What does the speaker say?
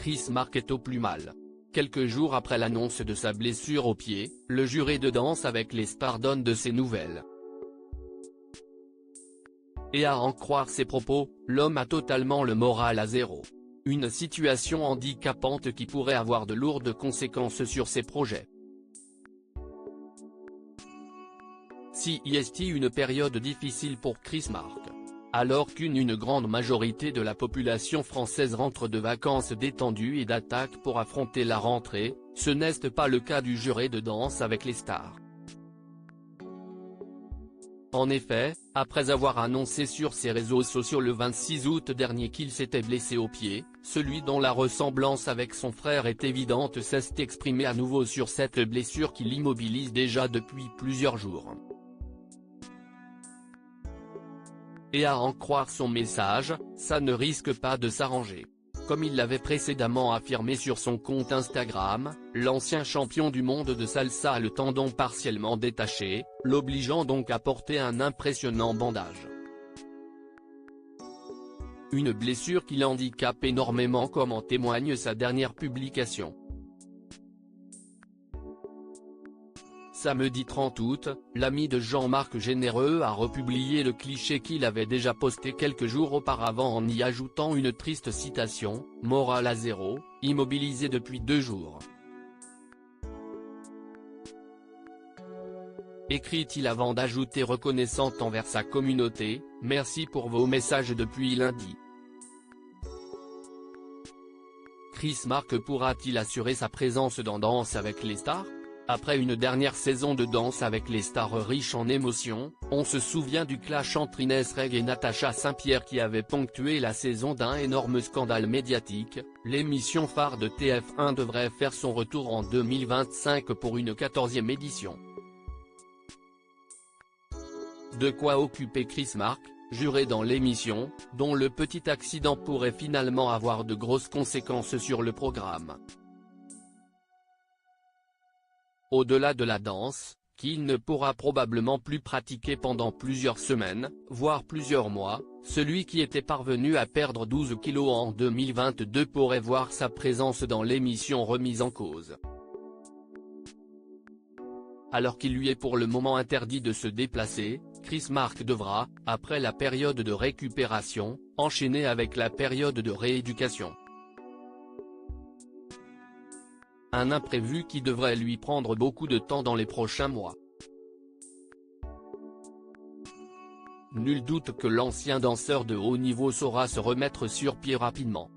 Chris Mark est au plus mal. Quelques jours après l'annonce de sa blessure au pied, le juré de Danse avec les stars donne de ses nouvelles. Et à en croire ses propos, l'homme a totalement le moral à zéro. Une situation handicapante qui pourrait avoir de lourdes conséquences sur ses projets. Si est une période difficile pour Chris Mark. Alors qu'une grande majorité de la population française rentre de vacances détendues et d'attaque pour affronter la rentrée, ce n'est pas le cas du juré de Danse avec les stars. En effet, après avoir annoncé sur ses réseaux sociaux le 26 août dernier qu'il s'était blessé au pied, celui dont la ressemblance avec son frère est évidente s'est exprimé à nouveau sur cette blessure qui l'immobilise déjà depuis plusieurs jours. Et à en croire son message, ça ne risque pas de s'arranger. Comme il l'avait précédemment affirmé sur son compte Instagram, l'ancien champion du monde de salsa a le tendon partiellement détaché, l'obligeant donc à porter un impressionnant bandage. Une blessure qui l'handicape énormément comme en témoigne sa dernière publication. Samedi 30 août, l'ami de Jean-Marc Généreux a republié le cliché qu'il avait déjà posté quelques jours auparavant en y ajoutant une triste citation, « Moral à zéro, immobilisé depuis 2 jours ». Écrit-il avant d'ajouter reconnaissant envers sa communauté, « Merci pour vos messages depuis lundi ». Chris Mark pourra-t-il assurer sa présence dans Danse avec les stars ? Après une dernière saison de Danse avec les stars riche en émotions, on se souvient du clash entre Inès Reg et Natacha Saint-Pierre qui avait ponctué la saison d'un énorme scandale médiatique. L'émission phare de TF1 devrait faire son retour en 2025 pour une 14e édition. De quoi occuper Chris Mark, juré dans l'émission, dont le petit accident pourrait finalement avoir de grosses conséquences sur le programme. Au-delà de la danse, qu'il ne pourra probablement plus pratiquer pendant plusieurs semaines, voire plusieurs mois, celui qui était parvenu à perdre 12 kilos en 2022 pourrait voir sa présence dans l'émission remise en cause. Alors qu'il lui est pour le moment interdit de se déplacer, Chris Mark devra, après la période de récupération, enchaîner avec la période de rééducation. Un imprévu qui devrait lui prendre beaucoup de temps dans les prochains mois. Nul doute que l'ancien danseur de haut niveau saura se remettre sur pied rapidement.